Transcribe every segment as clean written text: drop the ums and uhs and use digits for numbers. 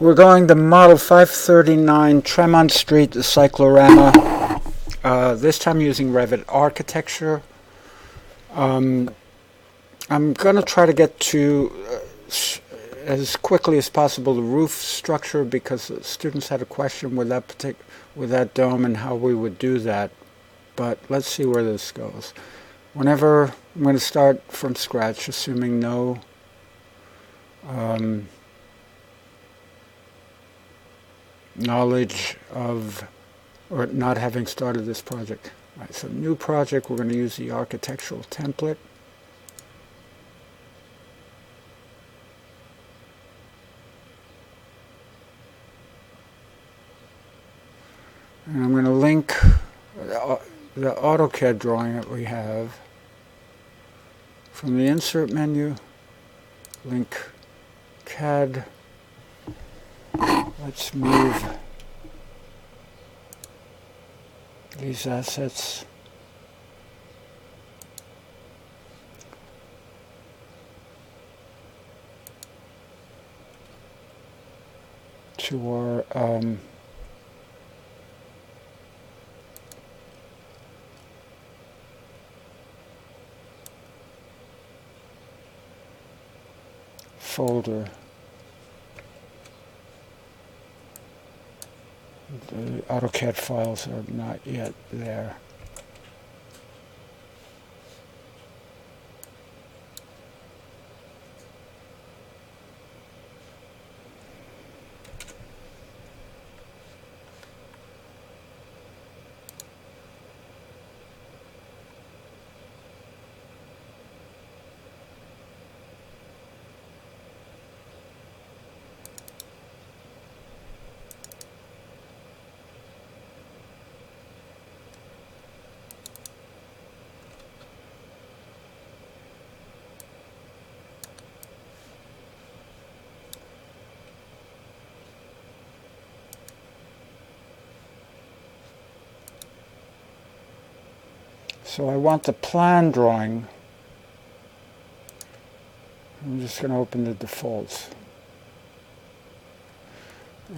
We're going to model 539 Tremont Street, the cyclorama. This time using Revit architecture. I'm going to try to get to as quickly as possible the roof structure, because the students had a question with that dome and how we would do that. But let's see where this goes. Whenever I'm going to start from scratch, assuming no knowledge of or not having started this project. All right, so new project, we're going to use the architectural template. And I'm going to link the AutoCAD drawing that we have from the insert menu, link CAD. Let's move these assets to our folder. The AutoCAD files are not yet there. So I want the plan drawing. I'm just going to open the defaults.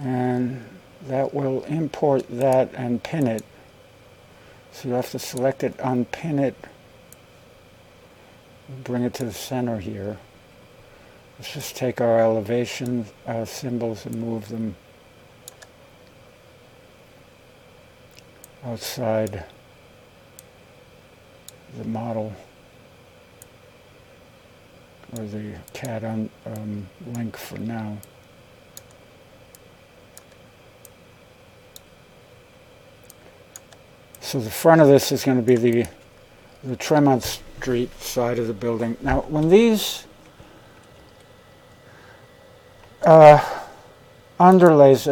And that will import that and pin it. So you have to select it, unpin it, bring it to the center here. Let's just take our elevation symbols and move them outside the model, or the CAD link for now. So the front of this is going to be the Tremont Street side of the building. Now, when these underlays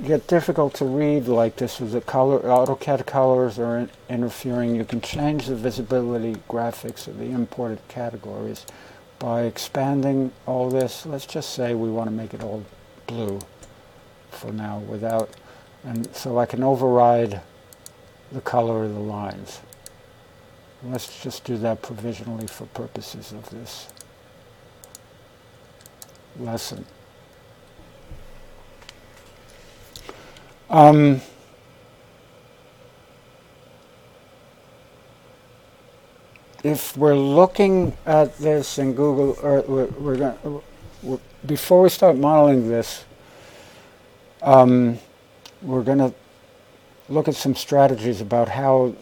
get difficult to read like this with the AutoCAD colors are interfering, you can change the visibility graphics of the imported categories by expanding all this. Let's just say we want to make it all blue for now and so I can override the color of the lines. Let's just do that provisionally for purposes of this lesson. If we're looking at this in Google Earth, before we start modeling this, we're going to look at some strategies about how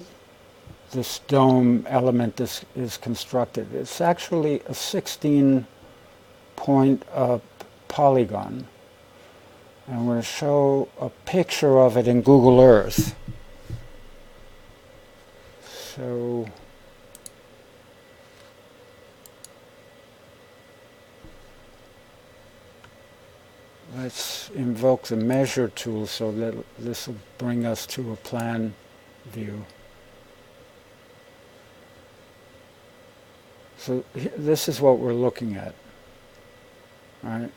this dome element is constructed. It's actually a 16-point polygon. And I'm going to show a picture of it in Google Earth. So let's invoke the measure tool so that this will bring us to a plan view. So this is what we're looking at. All right.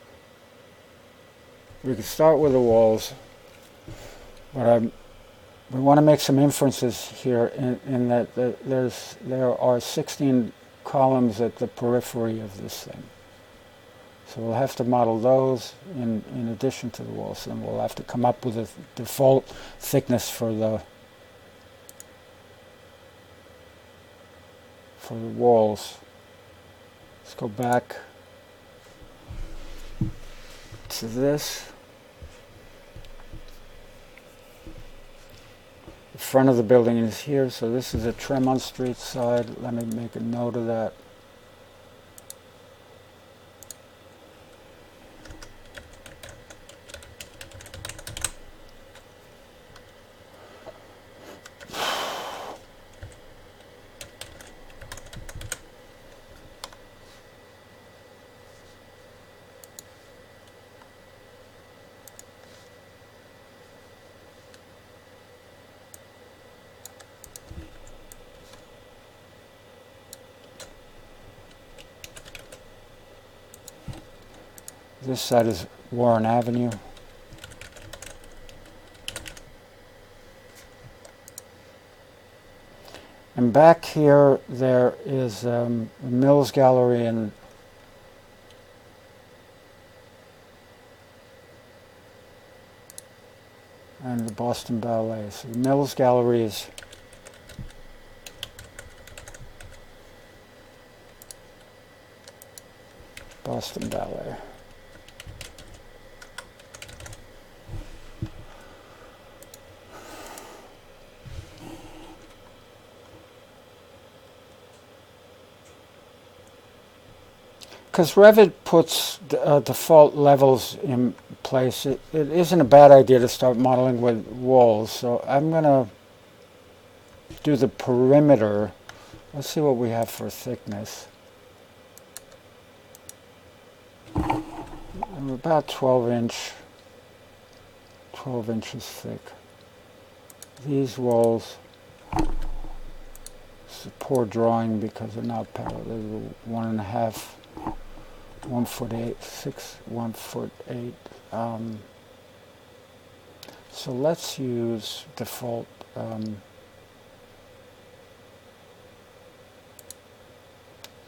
We can start with the walls, but we want to make some inferences here in that there are 16 columns at the periphery of this thing. So we'll have to model those in addition to the walls, and we'll have to come up with a default thickness for the walls. Let's go back to this. The front of the building is here, so this is a Tremont Street side. Let me make a note of that. This side is Warren Avenue. And back here there is the Mills Gallery and the Boston Ballet. So the Mills Gallery is Boston Ballet. Because Revit puts default levels in place, it isn't a bad idea to start modeling with walls. So I'm going to do the perimeter. Let's see what we have for thickness. About 12 inches thick. These walls, it's a poor drawing because they're not parallel. They're 1.5. 1'8". So let's use default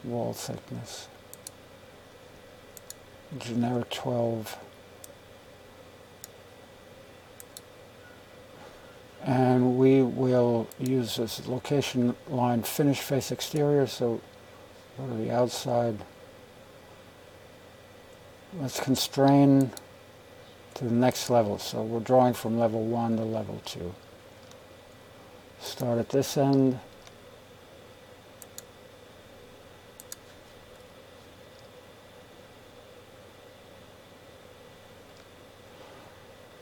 wall thickness. Generic 12. And we will use this location line finish face exterior, so go to the outside. Let's constrain to the next level. So we're drawing from level 1 to level 2. Start at this end.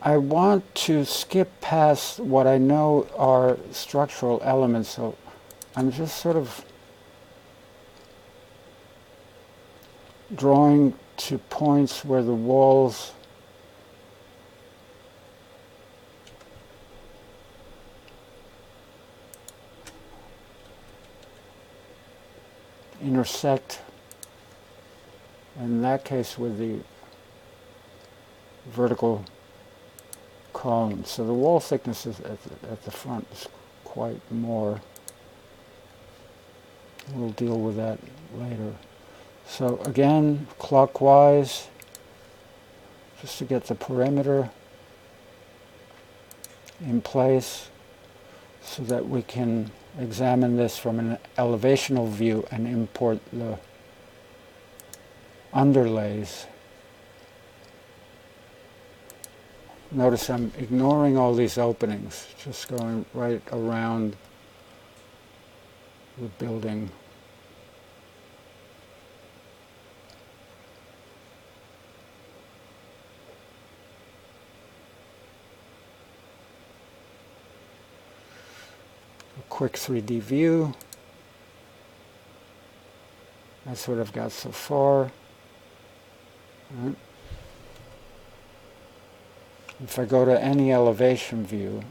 I want to skip past what I know are structural elements, so I'm just sort of drawing to points where the walls intersect, in that case with the vertical column. So the wall thickness is at the front is quite more. We'll deal with that later. So again, clockwise, just to get the perimeter in place so that we can examine this from an elevational view and import the underlays. Notice I'm ignoring all these openings, just going right around the building. A quick 3D view. That's what I've got so far. Right. If I go to any elevation view,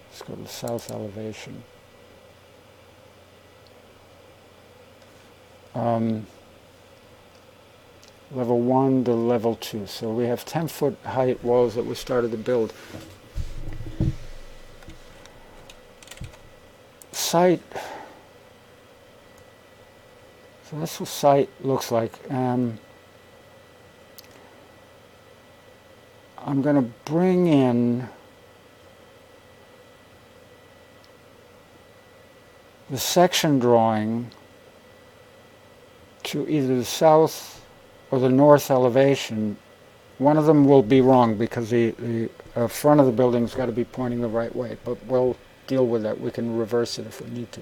let's go to south elevation. Level 1 to level 2. So we have 10-foot height walls that we started to build. Site. So that's what site looks like. I'm going to bring in the section drawing to either the south or the north elevation. One of them will be wrong because the front of the building's got to be pointing the right way, but we'll deal with that. We can reverse it if we need to.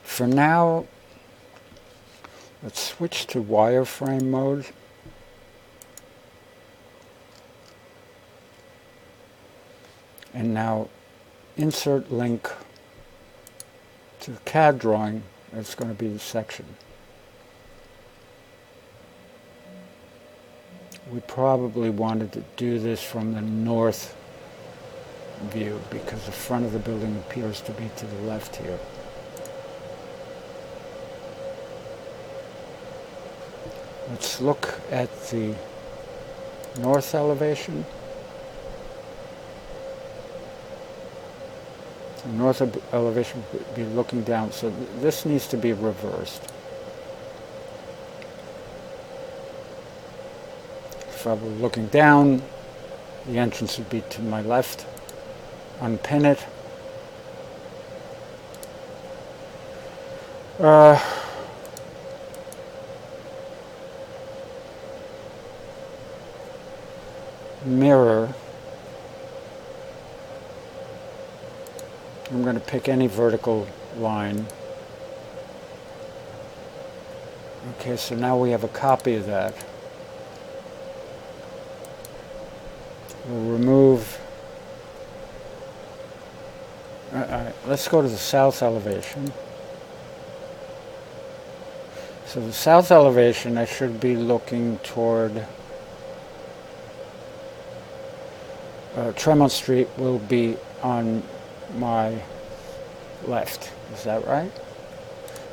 For now, let's switch to wireframe mode. And now insert link to the CAD drawing. It's going to be the section. We probably wanted to do this from the north view because the front of the building appears to be to the left here. Let's look at the north elevation. The north elevation would be looking down, so this needs to be reversed. If I were looking down, the entrance would be to my left. Unpin it. Mirror. I'm going to pick any vertical line. Okay, so now we have a copy of that. We'll remove. Let's go to the south elevation. So the south elevation, I should be looking toward Tremont Street will be on my left. Is that right?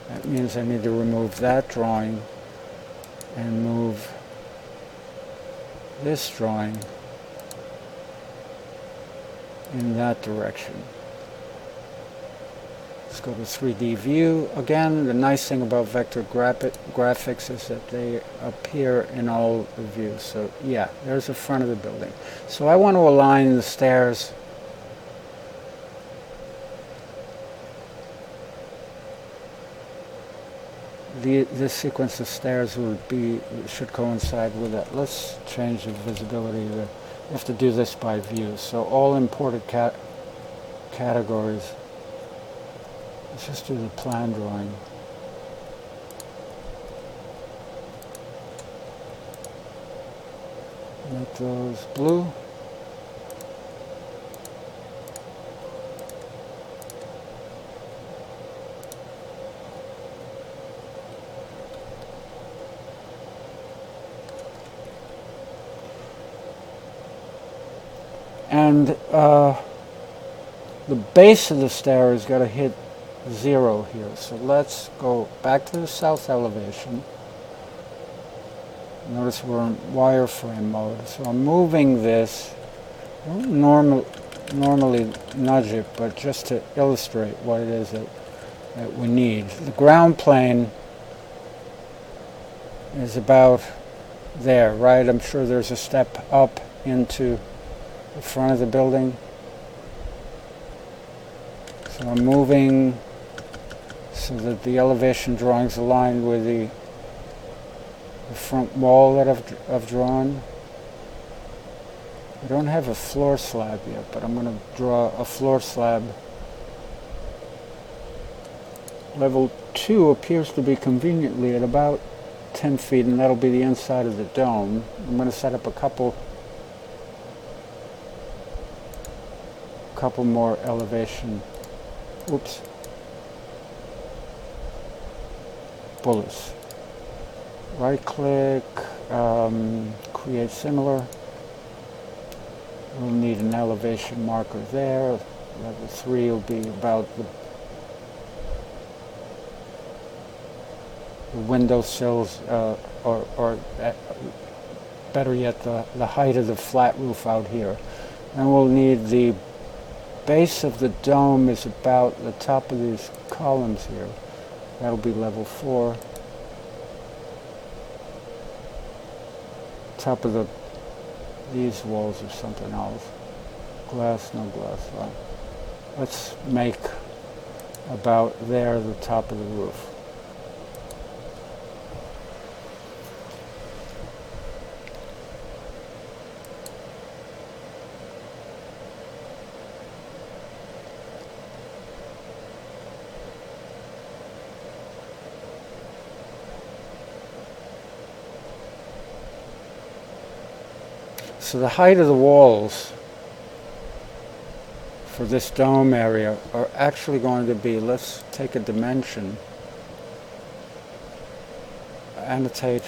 That means I need to remove that drawing and move this drawing in that direction. Let's go to 3D view. Again, the nice thing about vector graphics is that they appear in all the views. So yeah, there's the front of the building. So I want to align the stairs this sequence of stairs should coincide with that. Let's change the visibility. You have to do this by view. So all imported categories. Let's just do the plan drawing. Make those blue. And the base of the stair has got to hit 0 here. So let's go back to the south elevation. Notice we're in wireframe mode. So I'm moving this. I don't normally nudge it, but just to illustrate what it is that we need. The ground plane is about there, right? I'm sure there's a step up into the front of the building. So I'm moving so that the elevation drawing's aligned with the front wall that I've drawn. I don't have a floor slab yet, but I'm going to draw a floor slab. Level 2 appears to be conveniently at about 10 feet, and that'll be the inside of the dome. I'm going to set up a couple more elevation bullets. Right click, create similar. We'll need an elevation marker there. Level 3 will be about the window sills, or better yet, the height of the flat roof out here. And we'll need the base of the dome is about the top of these columns here. That'll be level 4. Top of these walls or something else. Glass, no glass. Right. Let's make about there the top of the roof. So the height of the walls for this dome area are actually going to be, let's take a dimension, annotate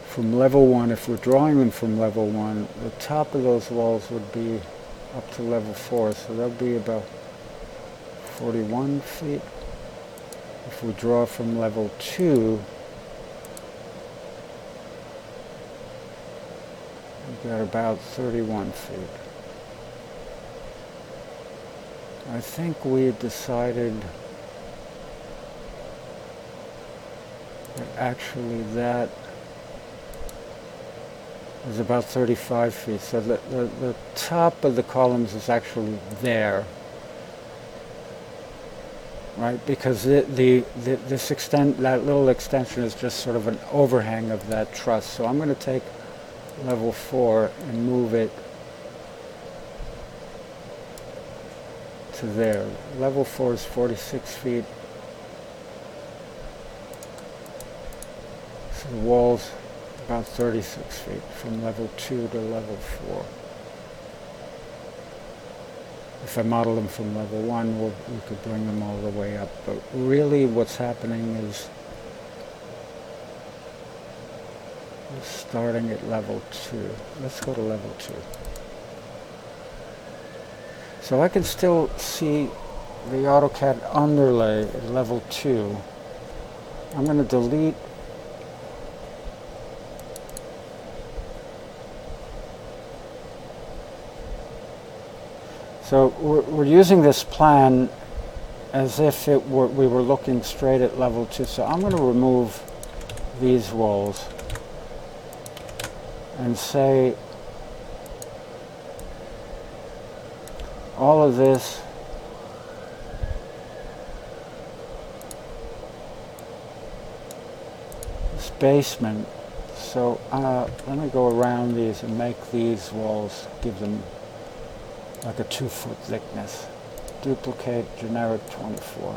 from level 1, if we're drawing them from level 1, the top of those walls would be up to level 4, so that'll be about 41 feet. If we draw from level 2, we've got about 31 feet. I think we decided that actually that is about 35 feet. So the top of the columns is actually there, right? Because that little extension is just sort of an overhang of that truss. So I'm going to take level 4 and move it to there. Level 4 is 46 feet. So the wall's about 36 feet from level 2 to level 4. If I model them from level 1, we could bring them all the way up. But really what's happening is we're starting at level 2. Let's go to level 2. So I can still see the AutoCAD underlay at level 2. I'm going to delete so we're using this plan as if we were looking straight at level 2. So I'm going to remove these walls and say all of this basement. So let me go around these and make these walls, give them like a 2-foot thickness. Duplicate generic 24.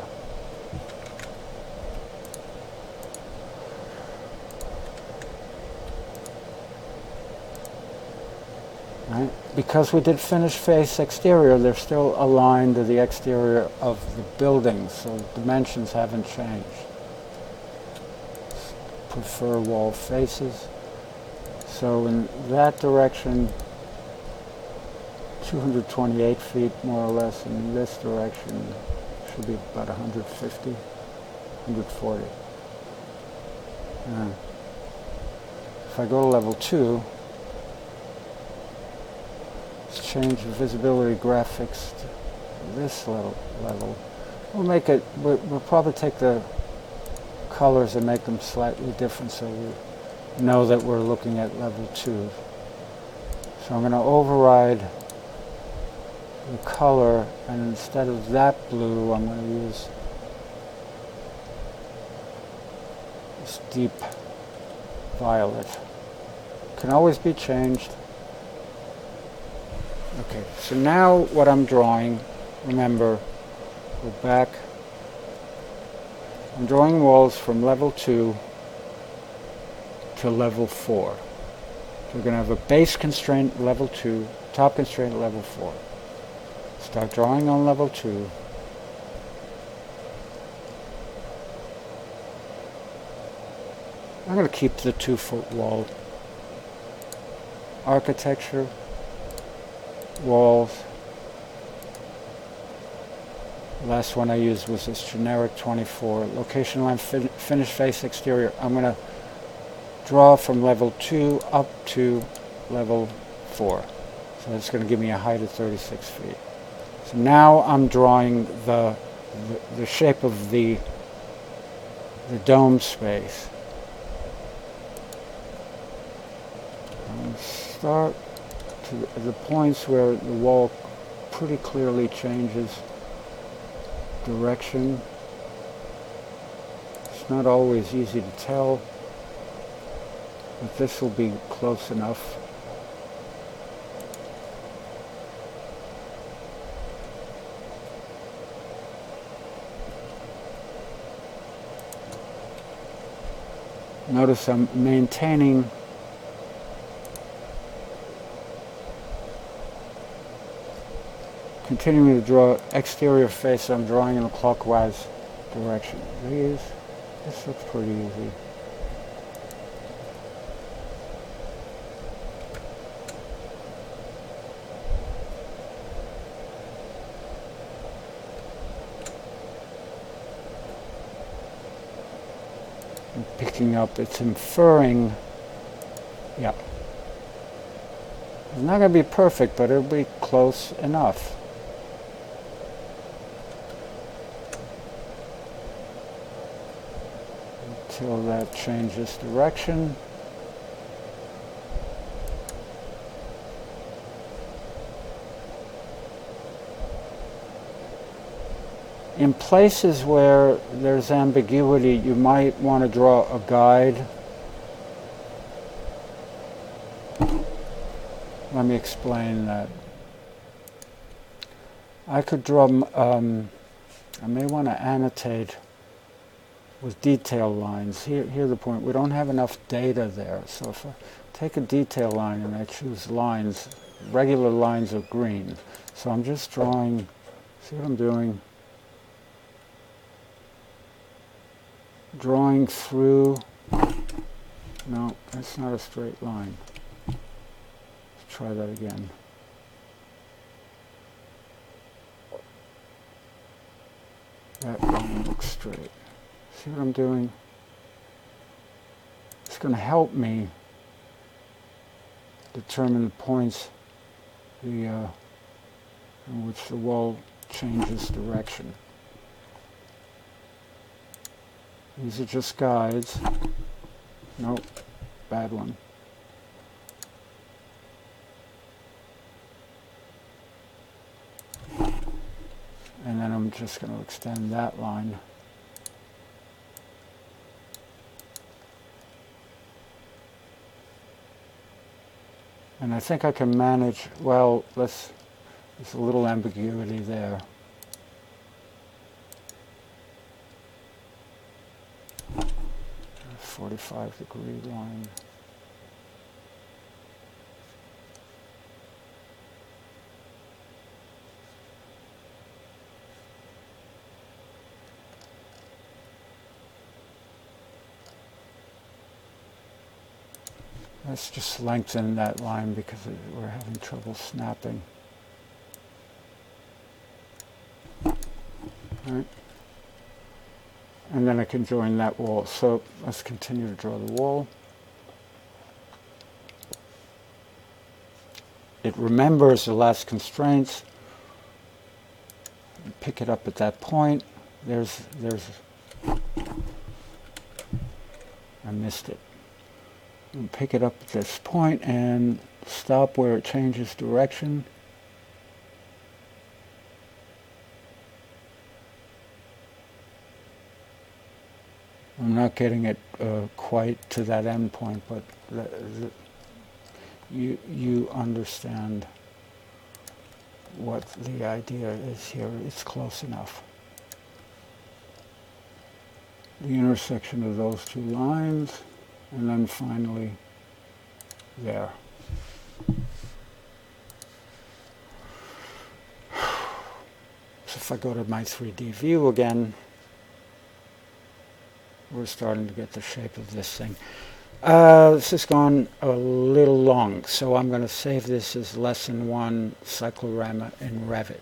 Right? Because we did finish face exterior, they're still aligned to the exterior of the building, so dimensions haven't changed. Prefer wall faces. So in that direction, 228 feet more or less. In this direction, should be about 150, 140. If I go to level 2, let's change the visibility graphics to this level. We'll make it, we'll probably take the colors and make them slightly different so we know that we're looking at level 2. So I'm going to override the color, and instead of that blue, I'm going to use this deep violet. Can always be changed. Okay, so now what I'm drawing, remember, go back. I'm drawing walls from level 2 to level 4. So we're going to have a base constraint level 2, top constraint level 4. Start drawing on level 2. I'm going to keep the 2-foot wall. Architecture, walls. The last one I used was this generic 24. Location line, finish face exterior. I'm going to draw from level 2 up to level 4. So that's going to give me a height of 36 feet. So now I'm drawing the the shape of the dome space. And start to the points where the wall pretty clearly changes direction. It's not always easy to tell, but this will be close enough. Notice I'm maintaining continuing to draw exterior face. I'm drawing in a clockwise direction. This looks pretty easy. I'm picking up, it's inferring, yeah. It's not going to be perfect, but it'll be close enough. Until that changes direction. In places where there's ambiguity, you might want to draw a guide. Let me explain that. I could draw, I may want to annotate with detail lines. Here's the point. We don't have enough data there. So if I take a detail line and I choose lines, regular lines are green. So I'm just drawing, see what I'm doing? Drawing through, no, that's not a straight line. Let's try that again. That line looks straight. See what I'm doing? It's going to help me determine the points in which the wall changes direction. These are just guides. Nope, bad one. And then I'm just going to extend that line. And I think I can manage, well, there's a little ambiguity there. A 45-degree line. Let's just lengthen that line because we're having trouble snapping. All right. And then I can join that wall. So let's continue to draw the wall. It remembers the last constraints. Pick it up at that point. I missed it. And pick it up at this point and stop where it changes direction. I'm not getting it quite to that end point, but you understand what the idea is here. It's close enough. The intersection of those two lines. And then finally, there. So if I go to my 3D view again, we're starting to get the shape of this thing. This has gone a little long, so I'm going to save this as Lesson 1 Cyclorama in Revit.